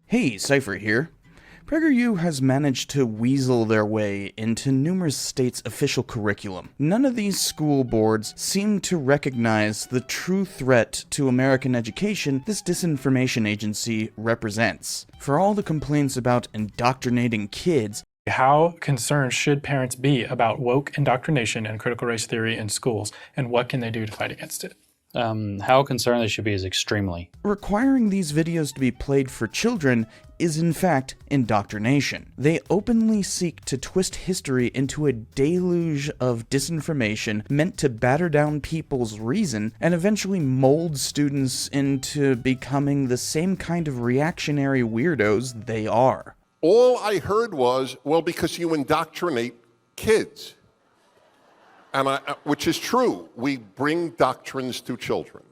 Hey, Cypher here. PragerU has managed to weasel their way into numerous states' official curriculum. None of these school boards seem to recognize the true threat to American education this disinformation agency represents. For all the complaints about indoctrinating kids, how concerned should parents be about woke indoctrination and critical race theory in schools, and what can they do to fight against it? How concerned they should be is extremely. Requiring these videos to be played for children is in fact indoctrination. They openly seek to twist history into a deluge of disinformation meant to batter down people's reason and eventually mold students into becoming the same kind of reactionary weirdos they are. All I heard was, well, because you indoctrinate kids. And which is true. We bring doctrines to children.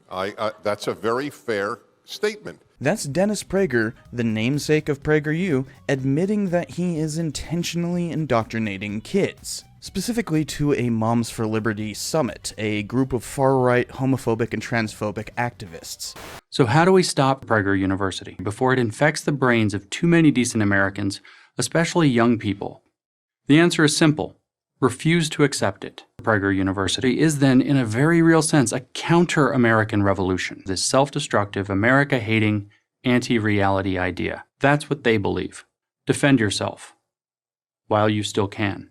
That's a very fair statement. That's Dennis Prager, the namesake of PragerU, admitting that he is intentionally indoctrinating kids. Specifically to a Moms for Liberty summit, a group of far-right homophobic and transphobic activists. So how do we stop Prager University before it infects the brains of too many decent Americans, especially young people? The answer is simple. Refuse to accept it. Prager University is then, in a very real sense, a counter-American revolution. This self-destructive, America-hating, anti-reality idea. That's what they believe. Defend yourself while you still can.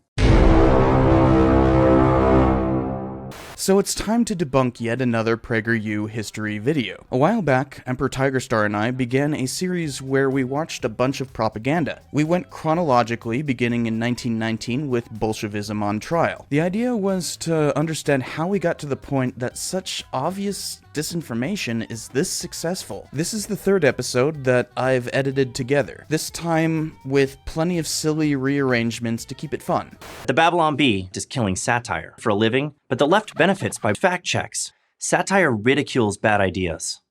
So it's time to debunk yet another PragerU history video. A while back, EmperorTigerstar and I began a series where we watched a bunch of propaganda. We went chronologically, beginning in 1919 with Bolshevism on trial. The idea was to understand how we got to the point that such obvious disinformation is this successful. This is the third episode that I've edited together, this time with plenty of silly rearrangements to keep it fun. The Babylon Bee is killing satire for a living, but the left benefits by fact checks. Satire ridicules bad ideas.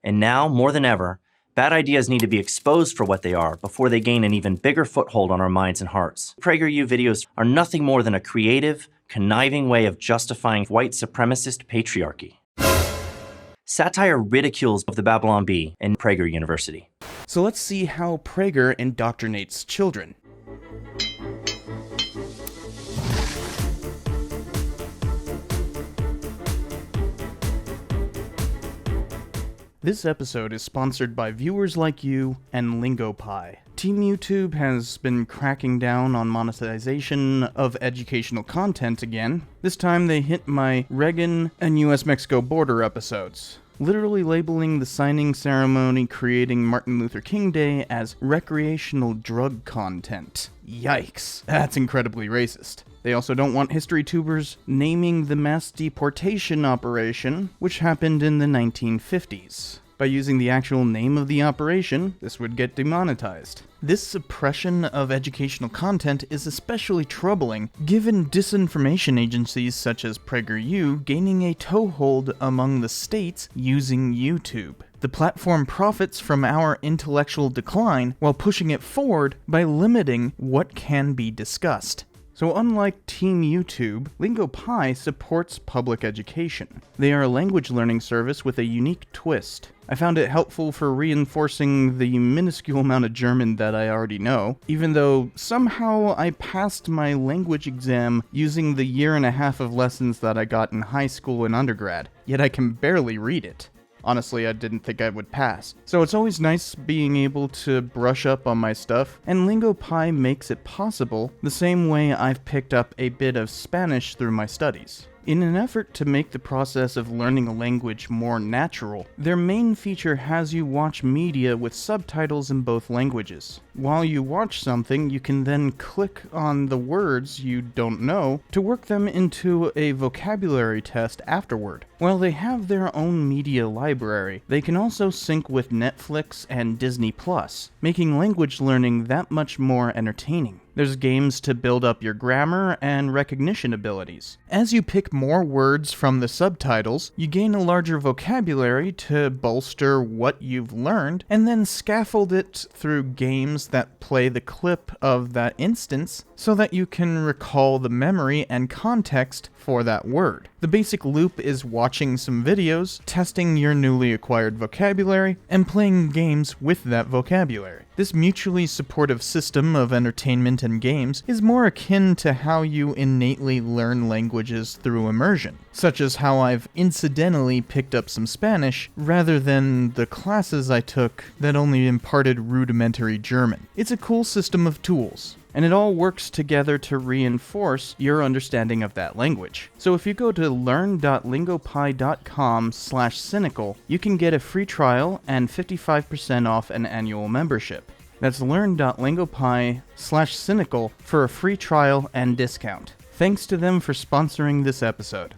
And now, more than ever, bad ideas need to be exposed for what they are before they gain an even bigger foothold on our minds and hearts. PragerU videos are nothing more than a creative, conniving way of justifying white supremacist patriarchy. Satire ridicules the Babylon Bee and Prager University. So let's see how Prager indoctrinates children. This episode is sponsored by viewers like you and LingoPie. Team YouTube has been cracking down on monetization of educational content again. This time they hit my Reagan and US-Mexico border episodes, literally labeling the signing ceremony creating Martin Luther King Day as recreational drug content. Yikes, that's incredibly racist. They also don't want history tubers naming the mass deportation operation, which happened in the 1950s. By using the actual name of the operation, this would get demonetized. This suppression of educational content is especially troubling, given disinformation agencies such as PragerU gaining a toehold among the states using YouTube. The platform profits from our intellectual decline while pushing it forward by limiting what can be discussed. So unlike Team YouTube, LingoPie supports public education. They are a language learning service with a unique twist. I found it helpful for reinforcing the minuscule amount of German that I already know, even though somehow I passed my language exam using the year and a half of lessons that I got in high school and undergrad, yet I can barely read it. Honestly, I didn't think I would pass. So it's always nice being able to brush up on my stuff, and LingoPie makes it possible the same way I've picked up a bit of Spanish through my studies. In an effort to make the process of learning a language more natural, their main feature has you watch media with subtitles in both languages. While you watch something, you can then click on the words you don't know to work them into a vocabulary test afterward. While they have their own media library, they can also sync with Netflix and Disney+, making language learning that much more entertaining. There's games to build up your grammar and recognition abilities. As you pick more words from the subtitles, you gain a larger vocabulary to bolster what you've learned, and then scaffold it through games that play the clip of that instance so that you can recall the memory and context for that word. The basic loop is watching some videos, testing your newly acquired vocabulary, and playing games with that vocabulary. This mutually supportive system of entertainment and games is more akin to how you innately learn languages through immersion, such as how I've incidentally picked up some Spanish rather than the classes I took that only imparted rudimentary German. It's a cool system of tools, and it all works together to reinforce your understanding of that language. So if you go to learn.lingopie.com/cynical, you can get a free trial and 55% off an annual membership. That's learn.lingopie.com/cynical for a free trial and discount. Thanks to them for sponsoring this episode.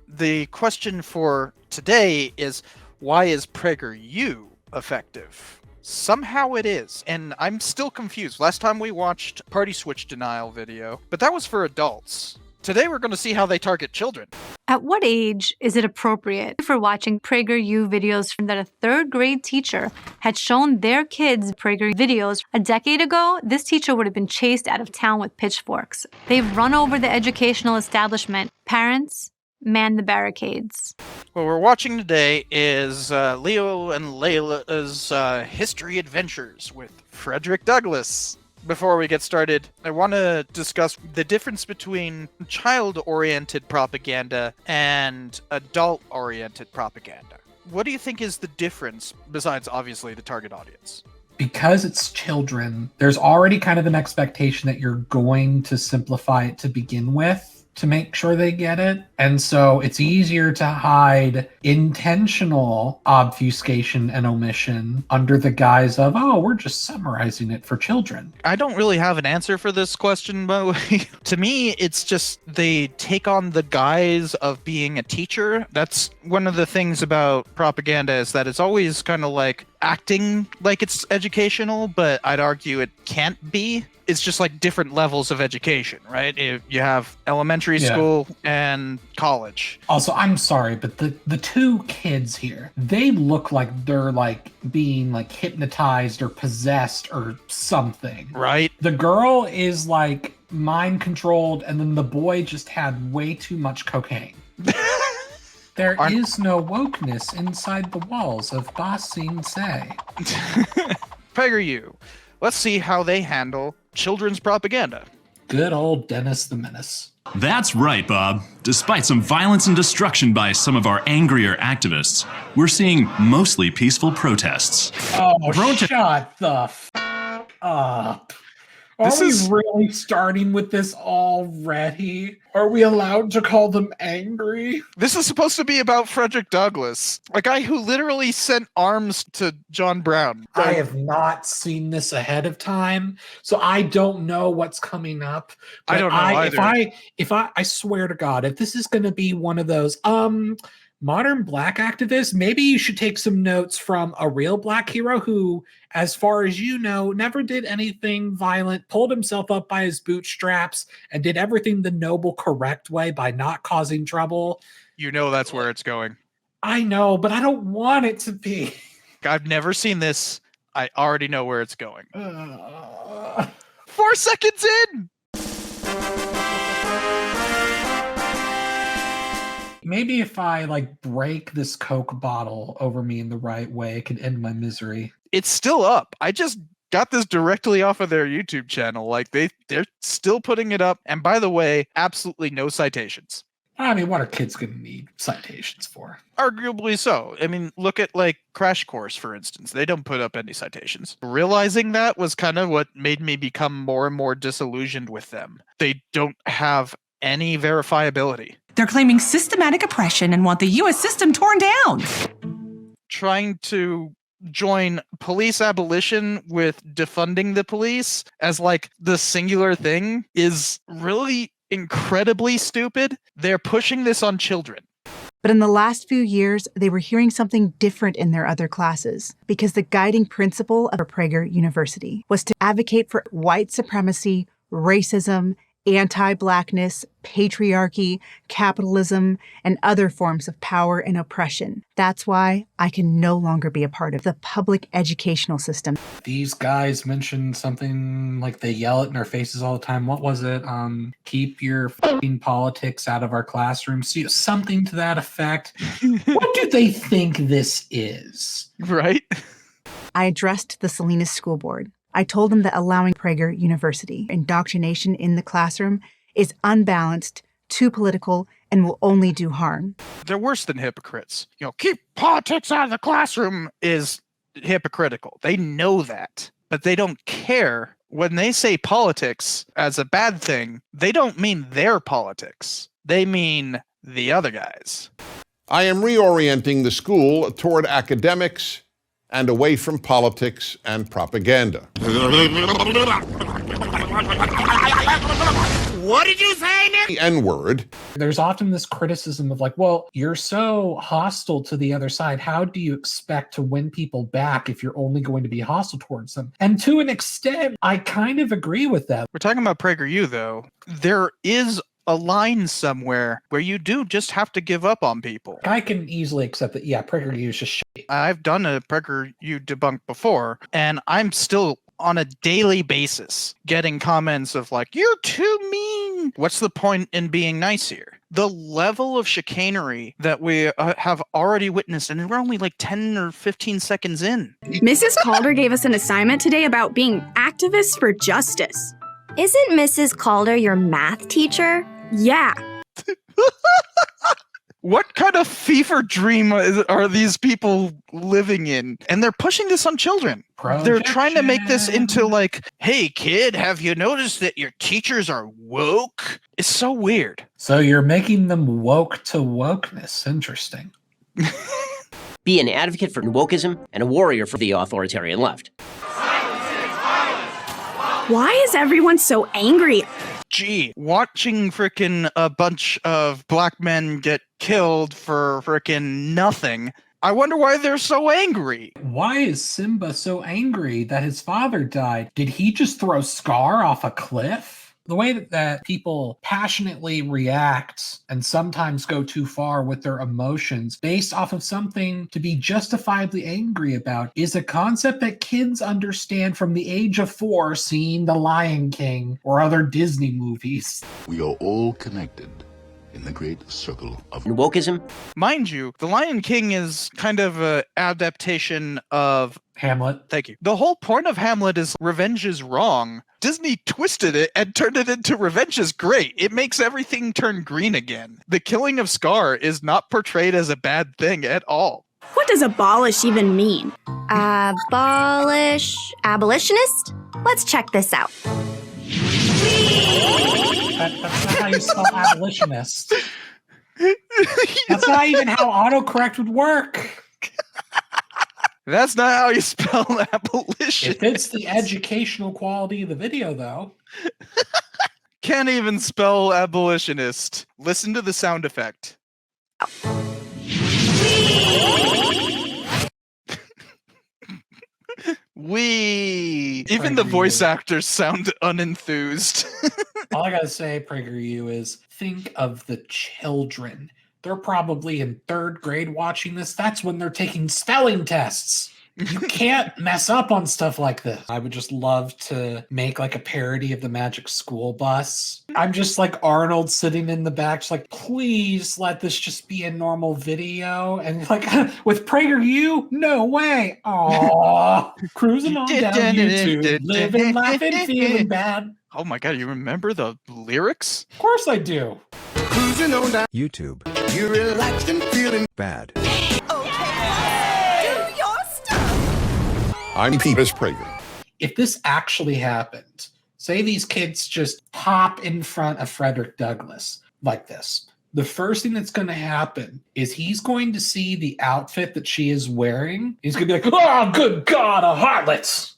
The question for today is, why is PragerU effective? Somehow it is, and I'm still confused. Last time we watched Party Switch Denial video, but that was for adults. Today we're going to see how they target children. At what age is it appropriate for watching PragerU videos that a third grade teacher had shown their kids Prager videos? A decade ago, this teacher would have been chased out of town with pitchforks. They've run over the educational establishment. Parents, man the barricades. What we're watching today is Leo and Layla's history adventures with Frederick Douglass. Before we get started, I want to discuss the difference between child-oriented propaganda and adult-oriented propaganda. What do you think is the difference, besides obviously the target audience? Because it's children, there's already kind of an expectation that you're going to simplify it to begin with to make sure they get it. And so it's easier to hide intentional obfuscation and omission under the guise of, oh, we're just summarizing it for children. I don't really have an answer for this question, by the way. To me, it's just they take on the guise of being a teacher. That's one of the things about propaganda, is that it's always kind of like acting like it's educational, but I'd argue it can't be. It's just like different levels of education, right? You have elementary school and college. Also, I'm sorry, but the two kids here, they look like they're like being like hypnotized or possessed or something. Right. The girl is like mind controlled, and then the boy just had way too much cocaine. There is no wokeness inside the walls of Ba Sing Se. PragerU. Let's see how they handle children's propaganda. Good old Dennis the Menace. That's right, Bob. Despite some violence and destruction by some of our angrier activists, we're seeing mostly peaceful protests. Oh, shut the f*** up. Are we really starting with this already? Are we allowed to call them angry? This is supposed to be about Frederick Douglass, a guy who literally sent arms to John Brown. I have not seen this ahead of time, so I don't know what's coming up. I don't know either. If I swear to God, if this is going to be one of those, modern black activists, maybe you should take some notes from a real black hero who, as far as you know, never did anything violent, pulled himself up by his bootstraps, and did everything the noble, correct way by not causing trouble. You know that's where it's going. I know, but I don't want it to be. I've never seen this. I already know where it's going. 4 seconds in! Maybe if I like break this Coke bottle over me in the right way, it could end my misery. It's still up. I just got this directly off of their YouTube channel. Like they're still putting it up. And by the way, absolutely no citations. I mean, what are kids going to need citations for? Arguably so. I mean, look at like Crash Course, for instance. They don't put up any citations. Realizing that was kind of what made me become more and more disillusioned with them. They don't have any verifiability. They're claiming systematic oppression and want the U.S. system torn down. Trying to join police abolition with defunding the police as like the singular thing is really incredibly stupid. They're pushing this on children. But in the last few years, they were hearing something different in their other classes because the guiding principle of Prager University was to advocate for white supremacy, racism, anti-Blackness, patriarchy, capitalism, and other forms of power and oppression. That's why I can no longer be a part of the public educational system. These guys mentioned something like they yell it in our faces all the time. What was it? Keep your fucking politics out of our classrooms. Something to that effect. What do they think this is? Right? I addressed the Salinas School Board. I told them that allowing Prager University indoctrination in the classroom is unbalanced, too political, and will only do harm. They're worse than hypocrites. Keep politics out of the classroom is hypocritical. They know that, but they don't care. When they say politics as a bad thing, they don't mean their politics. They mean the other guys. I am reorienting the school toward academics and away from politics and propaganda. What did you say, Nick? The N-word. There's often this criticism of like, well, you're so hostile to the other side. How do you expect to win people back if you're only going to be hostile towards them? And to an extent, I kind of agree with that. We're talking about PragerU, though. There is a line somewhere where you do just have to give up on people. I can easily accept that, yeah, PragerU is just shit. I've done a PragerU debunk before, and I'm still on a daily basis getting comments of like, you're too mean. What's the point in being nice here? The level of chicanery that we have already witnessed, and we're only like 10 or 15 seconds in. Mrs. Calder gave us an assignment today about being activists for justice. Isn't Mrs. Calder your math teacher? Yeah. What kind of fever dream are these people living in? And they're pushing this on children. They're trying to make this into like, hey, kid, have you noticed that your teachers are woke? It's so weird. So you're making them woke to wokeness. Interesting. Be an advocate for wokeism and a warrior for the authoritarian left. Why is everyone so angry? Gee, watching frickin' a bunch of black men get killed for frickin' nothing. I wonder why they're so angry. Why is Simba so angry that his father died? Did he just throw Scar off a cliff? The way that people passionately react and sometimes go too far with their emotions based off of something to be justifiably angry about is a concept that kids understand from the age of 4 seeing The Lion King or other Disney movies. We are all connected in the great circle of wokeism. Mind you, The Lion King is kind of an adaptation of Hamlet. Thank you. The whole point of Hamlet is revenge is wrong. Disney twisted it and turned it into revenge is great. It makes everything turn green again. The killing of Scar is not portrayed as a bad thing at all. What does abolish even mean? Abolitionist? Let's check this out. That's not how you spell abolitionist. That's not even how autocorrect would work. That's not how you spell abolition. If it's the educational quality of the video, though. Can't even spell abolitionist. Listen to the sound effect. Even the voice actors sound unenthused. All I gotta say, PragerU, is think of the children. They're probably in 3rd grade watching this. That's when they're taking spelling tests. You can't mess up on stuff like this. I would just love to make like a parody of the Magic School Bus. I'm just like Arnold sitting in the back, just like, please let this just be a normal video. And like, with PragerU, no way. Aww. Cruising on down YouTube, living, laughing, feeling bad. Oh my god, you remember the lyrics? Of course I do. Cruising on down YouTube. You're relaxed and feeling bad. I'm Peter's Prager. If this actually happened, say these kids just pop in front of Frederick Douglass like this, the first thing that's going to happen is he's going to see the outfit that she is wearing. He's going to be like, oh, good God, a harlot.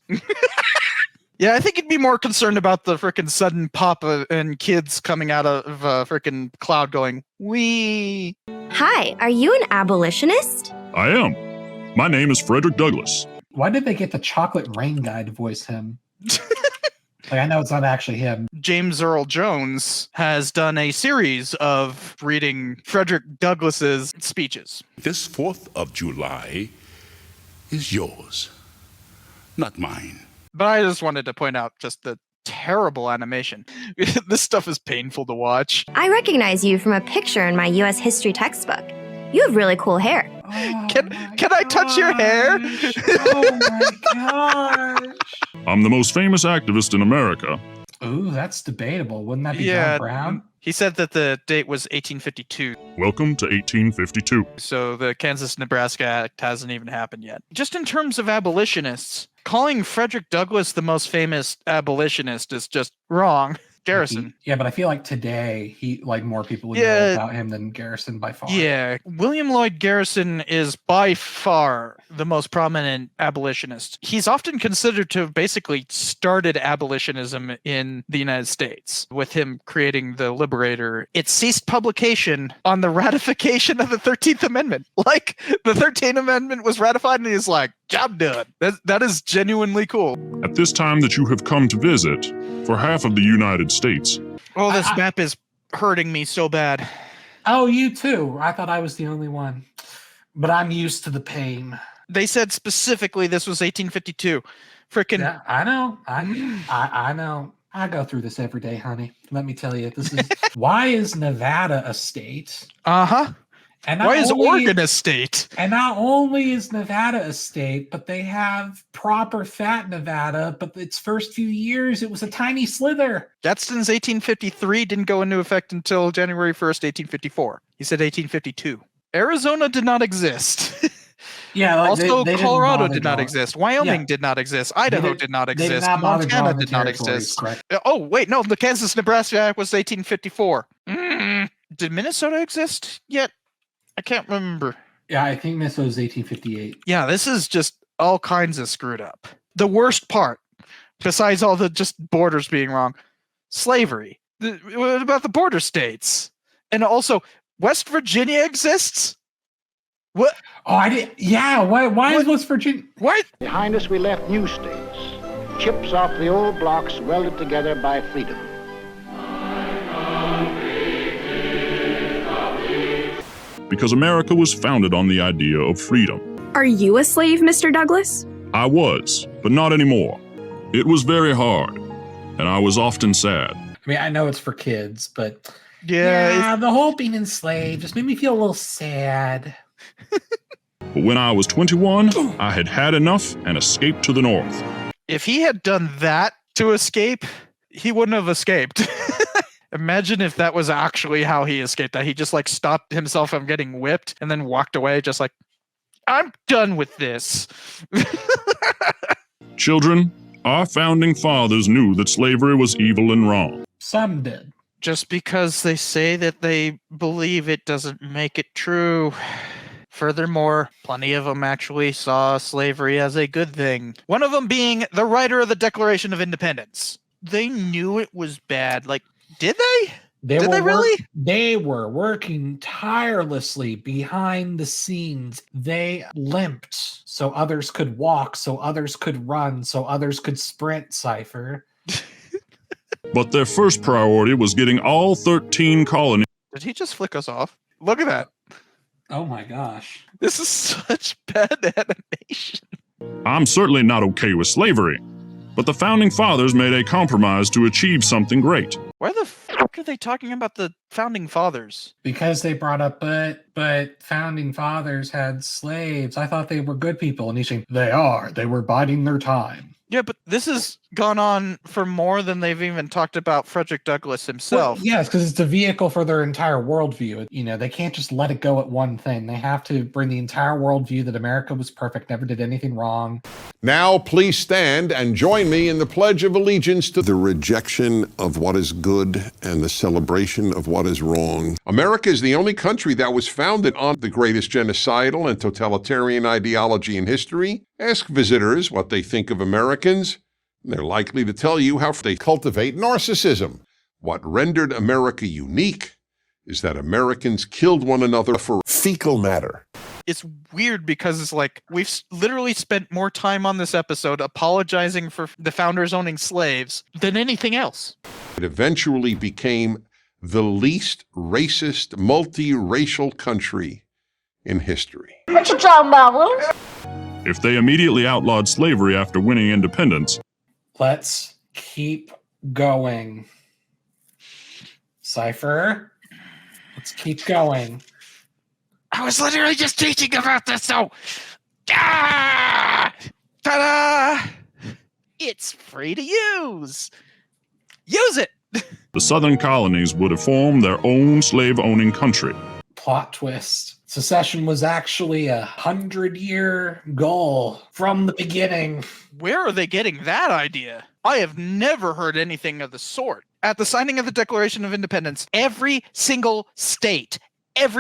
Yeah, I think you'd be more concerned about the frickin' sudden pop and kids coming out of a frickin' cloud going, wee. Hi, are you an abolitionist? I am. My name is Frederick Douglass. Why did they get the chocolate rain guy to voice him? Like, I know it's not actually him. James Earl Jones has done a series of reading Frederick Douglass's speeches. This 4th of July is yours, not mine. But I just wanted to point out just the terrible animation. This stuff is painful to watch. I recognize you from a picture in my U.S. history textbook. You have really cool hair. Can I touch your hair? Oh my gosh. I'm the most famous activist in America. Ooh, that's debatable. Wouldn't that be John Brown? He said that the date was 1852. Welcome to 1852. So the Kansas-Nebraska Act hasn't even happened yet. Just in terms of abolitionists, calling Frederick Douglass the most famous abolitionist is just wrong. Garrison. Yeah, but I feel like today more people would know about him than Garrison by far. Yeah, William Lloyd Garrison is by far the most prominent abolitionist. He's often considered to have basically started abolitionism in the United States, with him creating the Liberator. It ceased publication on the ratification of the 13th Amendment. Like, the 13th Amendment was ratified and he's like, job done. That is genuinely cool. At this time that you have come to visit, for half of the United States. Oh, this map is hurting me so bad. Oh, you too. I thought I was the only one. But I'm used to the pain. They said specifically this was 1852. Frickin' Yeah, I know. I know. I go through this every day, honey. Let me tell you, this is why is Nevada a state? Uh-huh. And why is Oregon a state? And not only is Nevada a state, but they have proper fat Nevada, but its first few years, it was a tiny slither. Gadsden's 1853 didn't go into effect until January 1st, 1854. He said 1852. Arizona did not exist. Yeah. Also, Colorado did not exist. Wyoming did not exist. Idaho did not exist. Montana did not exist. Oh, wait, no, the Kansas-Nebraska Act was 1854. Did Minnesota exist yet? I can't remember. Yeah, I think this was 1858. Yeah, this is just all kinds of screwed up. The worst part, besides all the just borders being wrong, slavery. What about the border states? And also, West Virginia exists? What? Oh, I did. Yeah, why is West Virginia? What? Behind us, we left new states, chips off the old blocks welded together by freedom. Because America was founded on the idea of freedom. Are you a slave, Mr. Douglass? I was, but not anymore. It was very hard, and I was often sad. I mean, I know it's for kids, but yeah, the whole being enslaved just made me feel a little sad. But when I was 21, I had had enough and escaped to the north. If he had done that to escape, he wouldn't have escaped. Imagine if that was actually how he escaped, that he just like stopped himself from getting whipped and then walked away just like, I'm done with this. Children, our founding fathers knew that slavery was evil and wrong. Some did. Just because they say that they believe it doesn't make it true. Furthermore, plenty of them actually saw slavery as a good thing. One of them being the writer of the Declaration of Independence. They knew it was bad. Like, did they? Did they really? They were working tirelessly behind the scenes. They limped so others could walk, so others could run, so others could sprint, Cypher. But their first priority was getting all 13 colonies. Did he just flick us off? Look at that. Oh my gosh. This is such bad animation. I'm certainly not okay with slavery, but the founding fathers made a compromise to achieve something great. Why the fuck are they talking about the founding fathers? Because they brought up, but founding fathers had slaves. I thought they were good people. And he's saying, they were biding their time. Yeah, but this has gone on for more than they've even talked about Frederick Douglass himself. Well, yes, because it's a vehicle for their entire worldview. You know, they can't just let it go at one thing. They have to bring the entire worldview that America was perfect, never did anything wrong. Now, please stand and join me in the Pledge of Allegiance to the rejection of what is good and the celebration of what is wrong. America is the only country that was founded on the greatest genocidal and totalitarian ideology in history. Ask visitors what they think of Americans. They're likely to tell you how they cultivate narcissism. What rendered America unique is that Americans killed one another for fecal matter. It's weird because it's like we've literally spent more time on this episode apologizing for the founders owning slaves than anything else. It eventually became the least racist, multiracial country in history. What you talking about, Will? If they immediately outlawed slavery after winning independence. Let's keep going. Cypher, let's keep going. I was literally just teaching about this, so... Ah! Ta-da! It's free to use! Use it! The southern colonies would have formed their own slave-owning country. Plot twist. Secession was actually 100-year goal from the beginning. Where are they getting that idea? I have never heard anything of the sort. At the signing of the Declaration of Independence, every single state had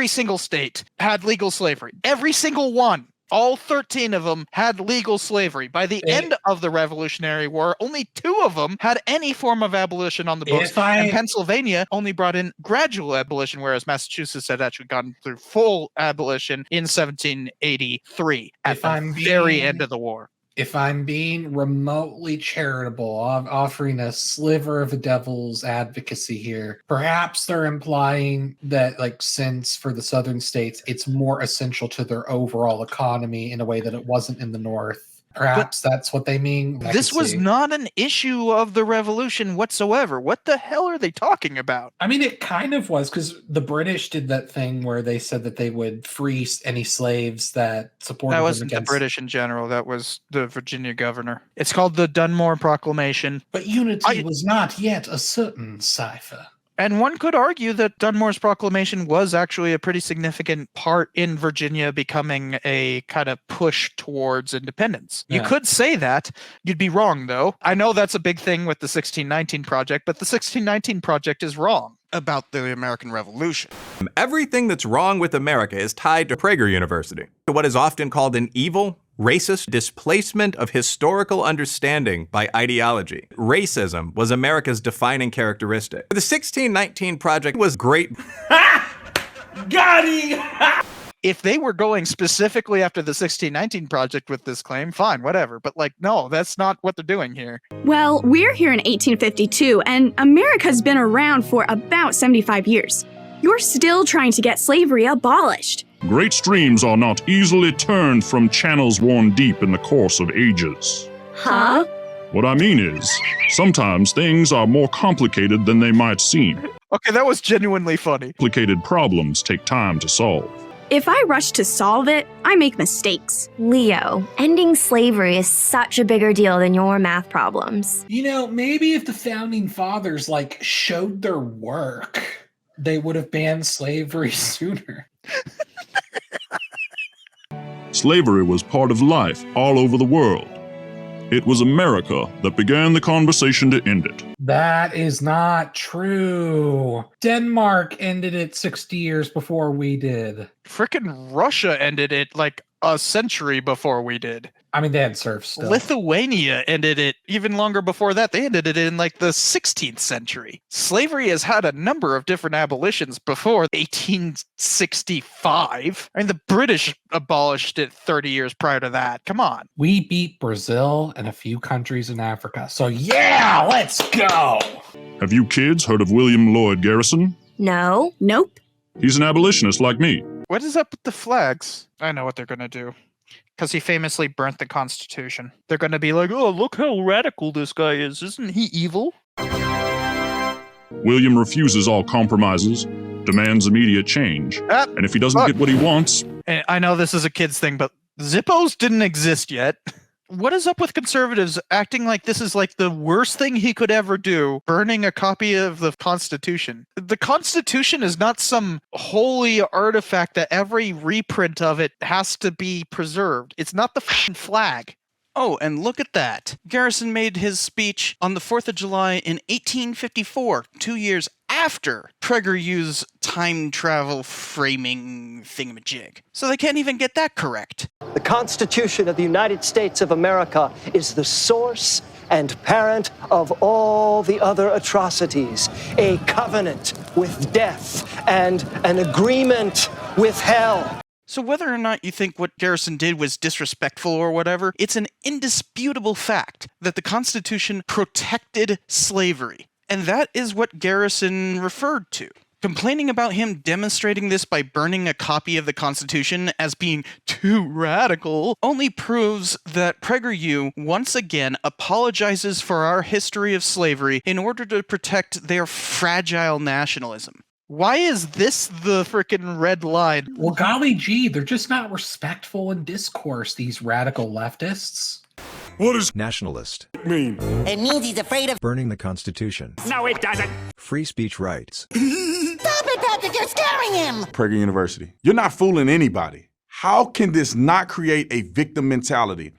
legal slavery. Every single one. All 13 of them had legal slavery. By the end of the Revolutionary War, only 2 of them had any form of abolition on the books. And Pennsylvania only brought in gradual abolition, whereas Massachusetts had actually gone through full abolition in 1783 at the very end of the war. If I'm being remotely charitable, I'm offering a sliver of a devil's advocacy here. Perhaps they're implying that, like, since for the southern states, it's more essential to their overall economy in a way that it wasn't in the North. Perhaps that's what they mean. This was not an issue of the Revolution whatsoever. What the hell are they talking about? I mean, it kind of was, because the British did that thing where they said that they would free any slaves that supported them. That wasn't the British in general. That was the Virginia governor. It's called the Dunmore Proclamation. But unity was not yet a certain, Cypher. And one could argue that Dunmore's proclamation was actually a pretty significant part in Virginia becoming a kind of push towards independence. You could say that. You'd be wrong, though. I know that's a big thing with the 1619 Project, but the 1619 Project is wrong about the American Revolution. Everything that's wrong with America is tied to Prager University, to what is often called an evil, racist displacement of historical understanding by ideology. Racism was America's defining characteristic. The 1619 Project was great. Got him! If they were going specifically after the 1619 Project with this claim, fine, whatever. But, like, no, that's not what they're doing here. Well, we're here in 1852, and America's been around for about 75 years. You're still trying to get slavery abolished. Great streams are not easily turned from channels worn deep in the course of ages. Huh? What I mean is, sometimes things are more complicated than they might seem. Okay, that was genuinely funny. Complicated problems take time to solve. If I rush to solve it, I make mistakes. Leo, ending slavery is such a bigger deal than your math problems. You know, maybe if the founding fathers, like, showed their work, they would have banned slavery sooner. Slavery was part of life all over the world. It was America that began the conversation to end it. That is not true. Denmark ended it 60 years before we did. Frickin' Russia ended it like a century before we did. I mean, they had serfs still. Lithuania ended it even longer before that. They ended it in like the 16th century. Slavery has had a number of different abolitions before 1865. I mean, the British abolished it 30 years prior to that. Come on. We beat Brazil and a few countries in Africa. So yeah, let's go. Have you kids heard of William Lloyd Garrison? No. Nope. He's an abolitionist like me. What is up with the flags? I know what they're going to do. Because he famously burnt the Constitution. They're going to be like, oh, look how radical this guy is. Isn't he evil? William refuses all compromises, demands immediate change. And if he doesn't get what he wants... And I know this is a kid's thing, but Zippos didn't exist yet. What is up with conservatives acting like this is like the worst thing he could ever do, burning a copy of the Constitution? The Constitution is not some holy artifact that every reprint of it has to be preserved. It's not the f***ing flag. Oh, and look at that. Garrison made his speech on the 4th of July in 1854, 2 years after PragerU's time travel framing thingamajig. So they can't even get that correct. The Constitution of the United States of America is the source and parent of all the other atrocities, a covenant with death and an agreement with hell. So whether or not you think what Garrison did was disrespectful or whatever, it's an indisputable fact that the Constitution protected slavery. And that is what Garrison referred to. Complaining about him demonstrating this by burning a copy of the Constitution as being too radical only proves that PragerU once again apologizes for our history of slavery in order to protect their fragile nationalism. Why is this the frickin' red line? Well, golly gee, they're just not respectful in discourse, these radical leftists. What does nationalist mean? It means he's afraid of Burning the Constitution. No, it doesn't. Free speech rights. Stop it, Patrick, you're scaring him. Prager University. You're not fooling anybody. How can this not create a victim mentality?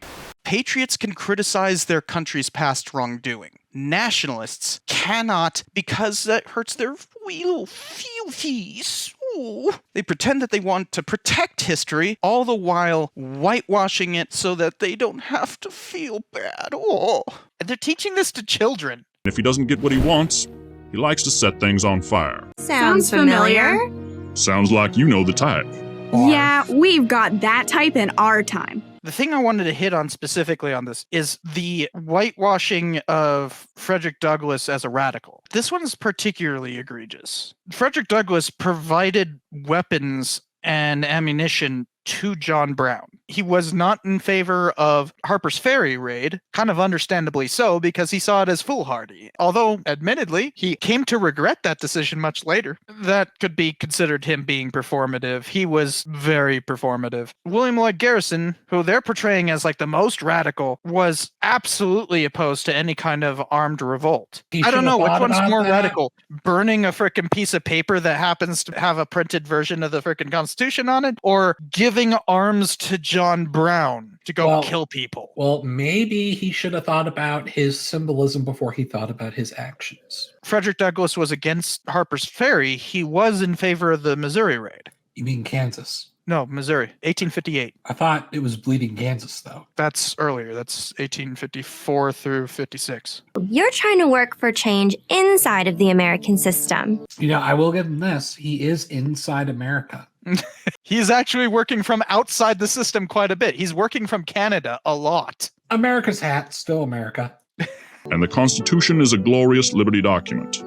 Patriots can criticize their country's past wrongdoing. Nationalists cannot, because that hurts their wee little feelties. Ooh. They pretend that they want to protect history, all the while whitewashing it so that they don't have to feel bad. Oh. And they're teaching this to children. If he doesn't get what he wants, he likes to set things on fire. Sounds familiar. Sounds like you know the type. Yeah, we've got that type in our time. The thing I wanted to hit on specifically on this is the whitewashing of Frederick Douglass as a radical. This one's particularly egregious. Frederick Douglass provided weapons and ammunition to John Brown. He was not in favor of Harper's Ferry raid, kind of understandably so, because he saw it as foolhardy. Although, admittedly, he came to regret that decision much later. That could be considered him being performative. He was very performative. William Lloyd Garrison, who they're portraying as like the most radical, was absolutely opposed to any kind of armed revolt. I don't know which one's more radical. Burning a frickin' piece of paper that happens to have a printed version of the frickin' Constitution on it, or giving arms to John Brown to go kill people. Well, maybe he should have thought about his symbolism before he thought about his actions. Frederick Douglass was against Harper's Ferry. He was in favor of the Missouri raid. You mean Kansas? No, Missouri, 1858. I thought it was bleeding Kansas, though. That's earlier. That's 1854 through 56. You're trying to work for change inside of the American system. You know, I will give him this. He is inside America. He's actually working from outside the system quite a bit. He's working from Canada a lot. America's hat, still America. And the Constitution is a glorious liberty document.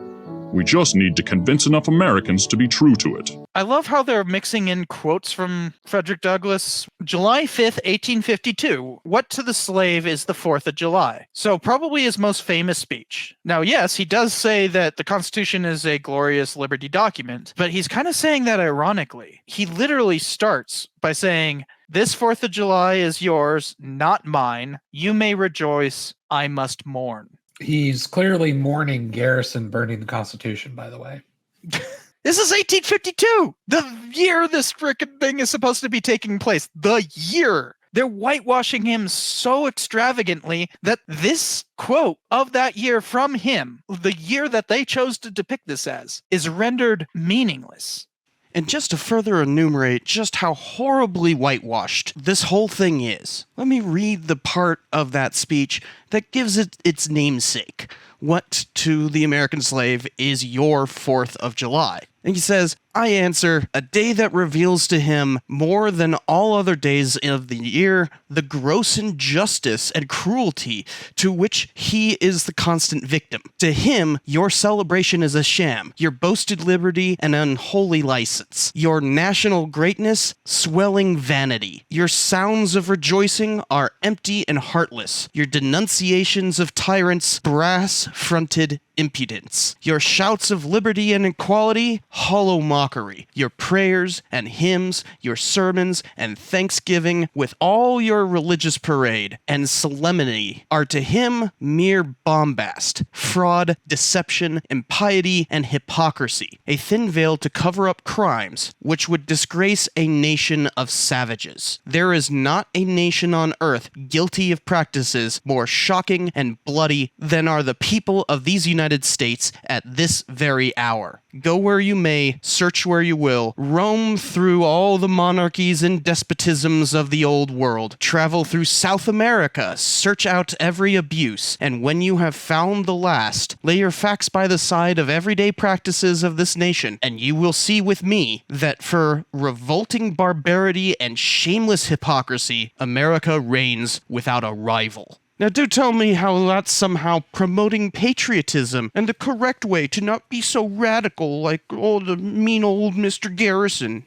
We just need to convince enough Americans to be true to it. I love how they're mixing in quotes from Frederick Douglass. July 5th, 1852. What to the slave is the 4th of July? So probably his most famous speech. Now, yes, he does say that the Constitution is a glorious liberty document, but he's kind of saying that ironically. He literally starts by saying, "This 4th of July is yours, not mine. You may rejoice. I must mourn." He's clearly mourning Garrison burning the Constitution, by the way. This is 1852! The year this frickin' thing is supposed to be taking place. The year! They're whitewashing him so extravagantly that this quote of that year from him, the year that they chose to depict this as, is rendered meaningless. And just to further enumerate just how horribly whitewashed this whole thing is, let me read the part of that speech that gives it its namesake. What to the American slave is your 4th of July? And he says, I answer, a day that reveals to him more than all other days of the year the gross injustice and cruelty to which he is the constant victim. To him, your celebration is a sham, your boasted liberty an unholy license, your national greatness swelling vanity. Your sounds of rejoicing are empty and heartless, your denunciations of tyrants brass-fronted impudence, your shouts of liberty and equality hollow mockery, your prayers and hymns, your sermons and thanksgiving with all your religious parade and solemnity are to him mere bombast, fraud, deception, impiety, and hypocrisy, a thin veil to cover up crimes which would disgrace a nation of savages. There is not a nation on earth guilty of practices more shocking and bloody than are the people of these United States at this very hour. Go where you may, search search where you will, roam through all the monarchies and despotisms of the old world, travel through South America, search out every abuse, and when you have found the last, lay your facts by the side of everyday practices of this nation, and you will see with me that for revolting barbarity and shameless hypocrisy, America reigns without a rival. Now do tell me how that's somehow promoting patriotism and the correct way to not be so radical like the mean old Mr. Garrison.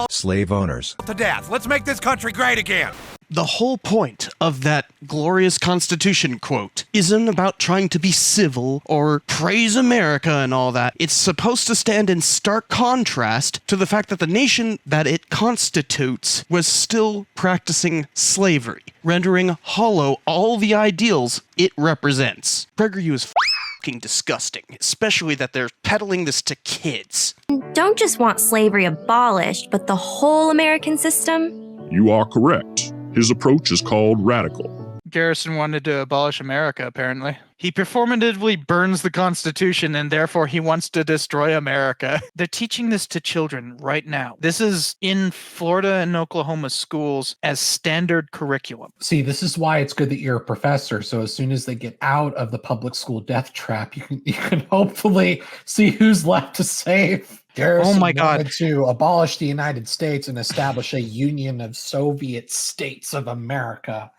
Slave owners. To death. Let's make this country great again. The whole point of that glorious Constitution quote isn't about trying to be civil or praise America and all that. It's supposed to stand in stark contrast to the fact that the nation that it constitutes was still practicing slavery, rendering hollow all the ideals it represents. PragerU is fucking disgusting, especially that they're peddling this to kids. Don't just want slavery abolished, but the whole American system? You are correct. His approach is called radical. Garrison wanted to abolish America, apparently. He performatively burns the Constitution, and therefore he wants to destroy America. They're teaching this to children right now. This is in Florida and Oklahoma schools as standard curriculum. See, this is why it's good that you're a professor. So as soon as they get out of the public school death trap, you can hopefully see who's left to save. Garrison wanted to abolish the United States and establish a union of Soviet states of America.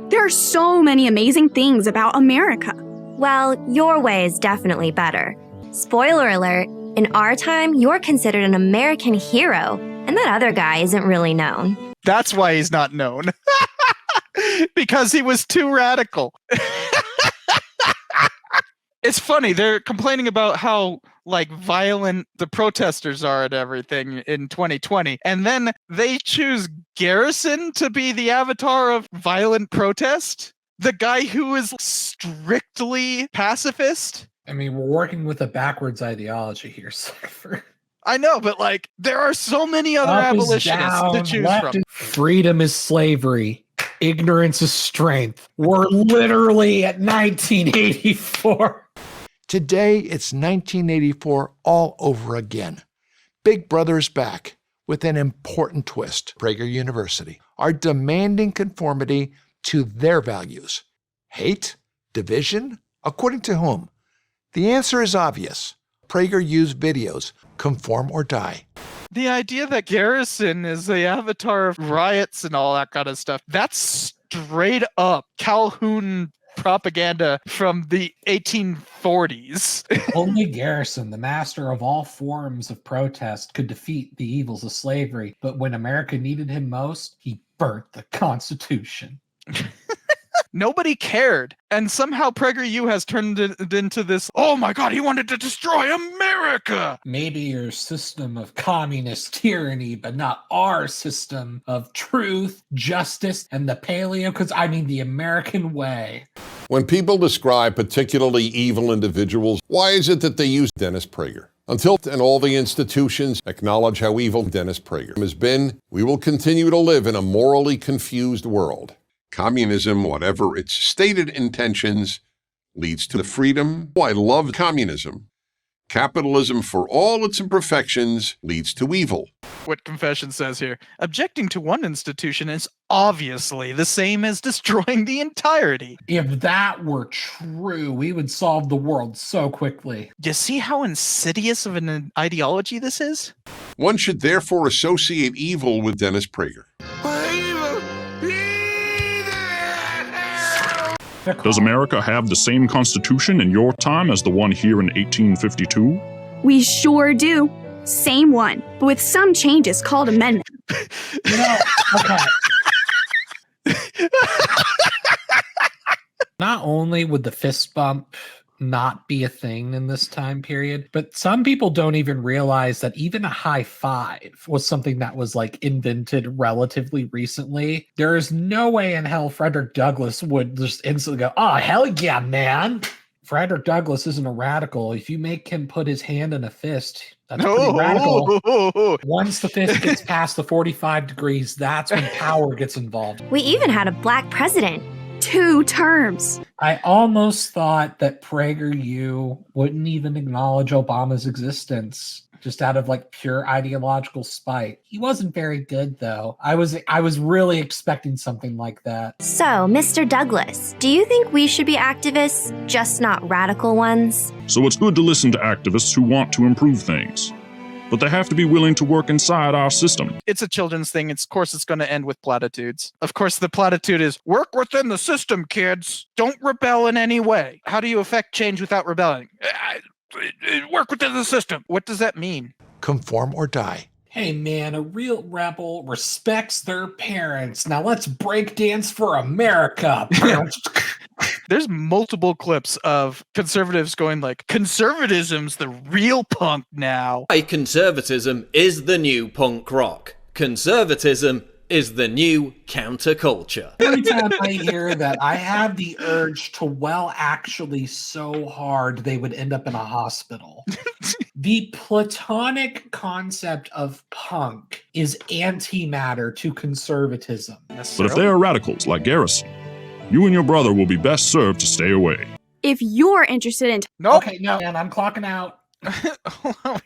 There are so many amazing things about America. Well, your way is definitely better. Spoiler alert, in our time, you're considered an American hero, and that other guy isn't really known. That's why he's not known. Because he was too radical. It's funny, they're complaining about how violent the protesters are and everything in 2020, and then they choose Garrison to be the avatar of violent protest? The guy who is strictly pacifist? I mean, we're working with a backwards ideology here, Cypher. I know, but there are so many other abolitionists to choose from. Freedom is slavery. Ignorance is strength. We're literally at 1984. Today, it's 1984 all over again. Big Brother is back with an important twist. Prager University are demanding conformity to their values. Hate? Division? According to whom? The answer is obvious. PragerU's videos, conform or die. The idea that Garrison is the avatar of riots and all that kind of stuff, that's straight up Calhoun propaganda from the 1840s. Only Garrison, the master of all forms of protest, could defeat the evils of slavery. But when America needed him most, he burnt the Constitution. Nobody cared. And somehow PragerU has turned it into this, oh my God, he wanted to destroy America. Maybe your system of communist tyranny, but not our system of truth, justice, and the the American way. When people describe particularly evil individuals, why is it that they use Dennis Prager? Until and all the institutions acknowledge how evil Dennis Prager has been, we will continue to live in a morally confused world. Communism, whatever its stated intentions, leads to the freedom. Oh, I love communism. Capitalism, for all its imperfections, leads to evil. What Confession says here, objecting to one institution is obviously the same as destroying the entirety. If that were true, we would solve the world so quickly. Do you see how insidious of an ideology this is? One should therefore associate evil with Dennis Prager. Does America have the same constitution in your time as the one here in 1852? We sure do. Same one, but with some changes called amendment. Okay. Not only would the fist bump not be a thing in this time period, but some people don't even realize that even a high five was something that was invented relatively recently. There is no way in hell Frederick Douglass would just instantly go, oh, hell yeah, man. Frederick Douglass isn't a radical. If you make him put his hand in a fist, that's pretty radical. Once the fist gets past the 45 degrees, that's when power gets involved. We even had a black president. 2 terms. I almost thought that PragerU wouldn't even acknowledge Obama's existence. just out of like pure ideological spite. He wasn't very good though. I was really expecting something like that. So, Mr. Douglass, do you think we should be activists, just not radical ones? So it's good to listen to activists who want to improve things. But they have to be willing to work inside our system. It's a children's thing. Of course, it's going to end with platitudes. Of course, the platitude is, work within the system, kids. Don't rebel in any way. How do you affect change without rebelling? Work within the system. What does that mean? Conform or die. Hey man, a real rebel respects their parents. Now let's break dance for America. There's multiple clips of conservatives going like, conservatism's the real punk now. Conservatism is the new punk rock. Conservatism is the new counterculture. Every time I hear that, I have the urge to actually so hard they would end up in a hospital. The platonic concept of punk is antimatter to conservatism. But if they are radicals like Garrison, you and your brother will be best served to stay away. If you're interested in... Nope. Okay, no, and I'm clocking out.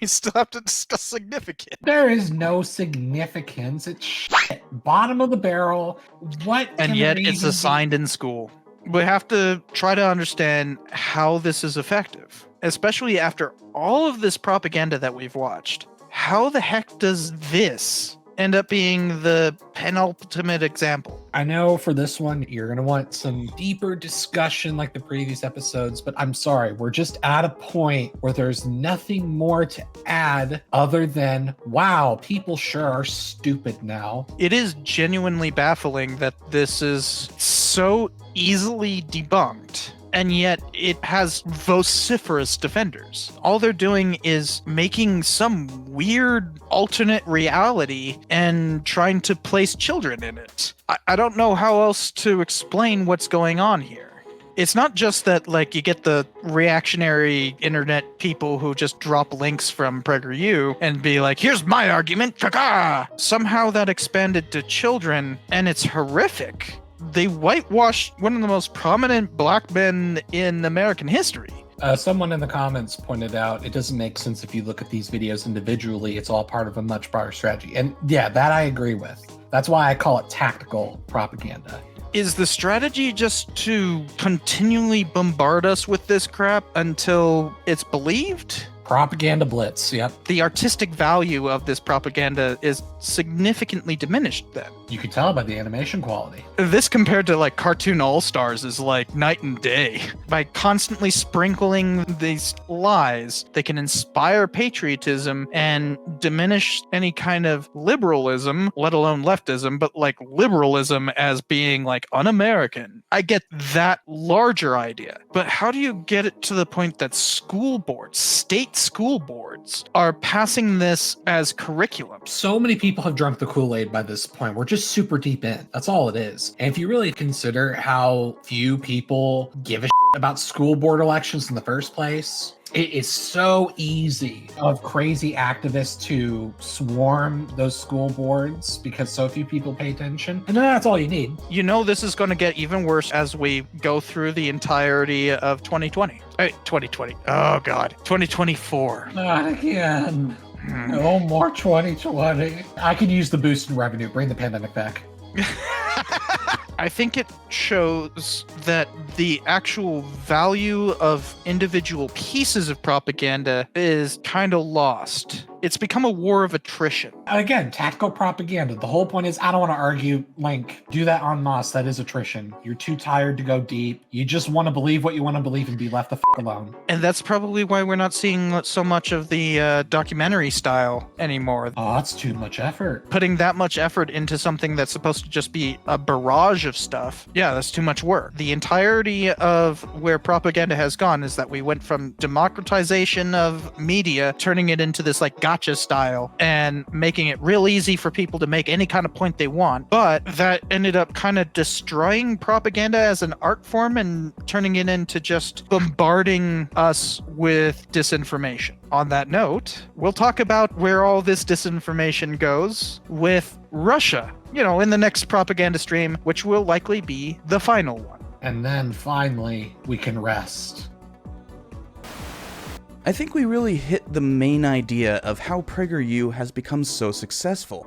We still have to discuss significance. There is no significance. It's shit. Bottom of the barrel. What? And yet it's assigned in school. We have to try to understand how this is effective, especially after all of this propaganda that we've watched. How the heck does this end up being the penultimate example? I know for this one, you're going to want some deeper discussion like the previous episodes, but I'm sorry, we're just at a point where there's nothing more to add other than, wow, people sure are stupid now. It is genuinely baffling that this is so easily debunked, and yet it has vociferous defenders. All they're doing is making some weird alternate reality and trying to place children in it. I don't know how else to explain what's going on here. It's not just that, like, you get the reactionary internet people who just drop links from PragerU and be like, here's my argument, cha-cha! Somehow that expanded to children, and it's horrific. They whitewashed one of the most prominent black men in American history. Someone in the comments pointed out it doesn't make sense if you look at these videos individually. It's all part of a much broader strategy. And yeah, that I agree with. That's why I call it tactical propaganda. Is the strategy just to continually bombard us with this crap until it's believed? Propaganda blitz, yep. The artistic value of this propaganda is significantly diminished then. You can tell by the animation quality. This compared to like Cartoon All-Stars is like night and day. By constantly sprinkling these lies, they can inspire patriotism and diminish any kind of liberalism, let alone leftism, but like liberalism as being like un-American. I get that larger idea, but how do you get it to the point that school boards, state school boards, are passing this as curriculum? So many people have drunk the Kool-Aid by this point. We're just super deep in. That's all it is. And if you really consider how few people give a shit about school board elections in the first place, it is so easy of crazy activists to swarm those school boards because so few people pay attention. And then that's all you need. You know, this is going to get even worse as we go through the entirety of 2020. 2020. Oh, God. 2024. Not again. No more 2020. I could use the boost in revenue. Bring the pandemic back. I think it shows that the actual value of individual pieces of propaganda is kind of lost. It's become a war of attrition. Again, tactical propaganda. The whole point is, I don't want to argue, Link. Do that en masse. That is attrition. You're too tired to go deep. You just want to believe what you want to believe and be left the f*** alone. And that's probably why we're not seeing so much of the documentary style anymore. Oh, that's too much effort. Putting that much effort into something that's supposed to just be a barrage of stuff, yeah, that's too much work. The entirety of where propaganda has gone is that we went from democratization of media, turning it into this like gotcha style and making it real easy for people to make any kind of point they want. But that ended up kind of destroying propaganda as an art form and turning it into just bombarding us with disinformation. On that note, we'll talk about where all this disinformation goes with Russia, you know, in the next propaganda stream, which will likely be the final one. And then finally, we can rest. I think we really hit the main idea of how PragerU has become so successful.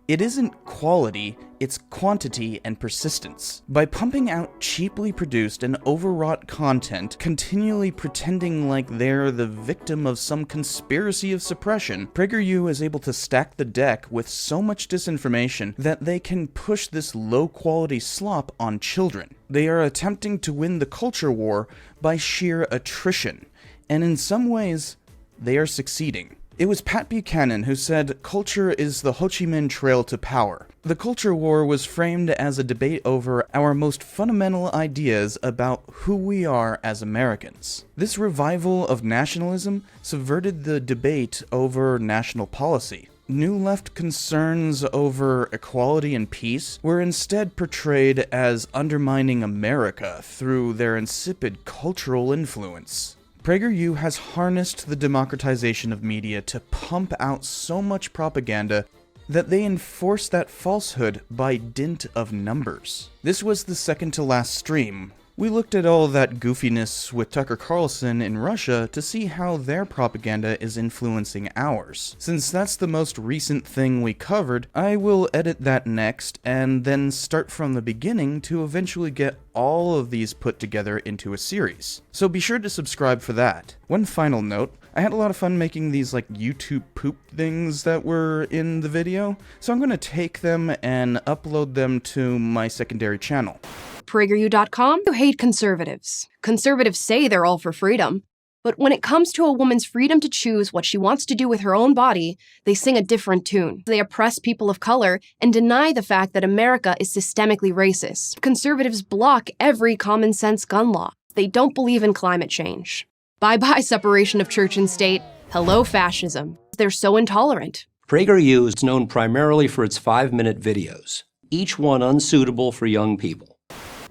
It isn't quality, it's quantity and persistence. By pumping out cheaply produced and overwrought content, continually pretending like they're the victim of some conspiracy of suppression, PragerU is able to stack the deck with so much disinformation that they can push this low-quality slop on children. They are attempting to win the culture war by sheer attrition, and in some ways, they are succeeding. It was Pat Buchanan who said, "Culture is the Ho Chi Minh Trail to power." The culture war was framed as a debate over our most fundamental ideas about who we are as Americans. This revival of nationalism subverted the debate over national policy. New left concerns over equality and peace were instead portrayed as undermining America through their insipid cultural influence. PragerU has harnessed the democratization of media to pump out so much propaganda that they enforce that falsehood by dint of numbers. This was the second to last stream. We looked at all that goofiness with Tucker Carlson in Russia to see how their propaganda is influencing ours. Since that's the most recent thing we covered, I will edit that next and then start from the beginning to eventually get all of these put together into a series. So be sure to subscribe for that. One final note, I had a lot of fun making these like YouTube poop things that were in the video, so I'm going to take them and upload them to my secondary channel. PragerU.com, you hate conservatives. Conservatives say they're all for freedom. But when it comes to a woman's freedom to choose what she wants to do with her own body, they sing a different tune. They oppress people of color and deny the fact that America is systemically racist. Conservatives block every common sense gun law. They don't believe in climate change. Bye-bye separation of church and state. Hello fascism. They're so intolerant. PragerU is known primarily for its 5-minute videos, each one unsuitable for young people.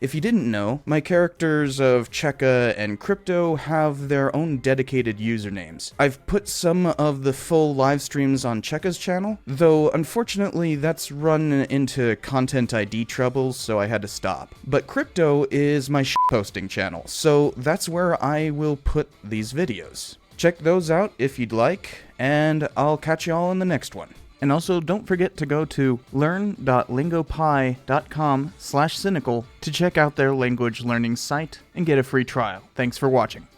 If you didn't know, my characters of Cheka and Crypto have their own dedicated usernames. I've put some of the full live streams on Cheka's channel, though unfortunately that's run into content ID troubles, so I had to stop. But Crypto is my shitposting channel, so that's where I will put these videos. Check those out if you'd like, and I'll catch y'all in the next one. And also, don't forget to go to learn.lingopie.com/cynical to check out their language learning site and get a free trial. Thanks for watching.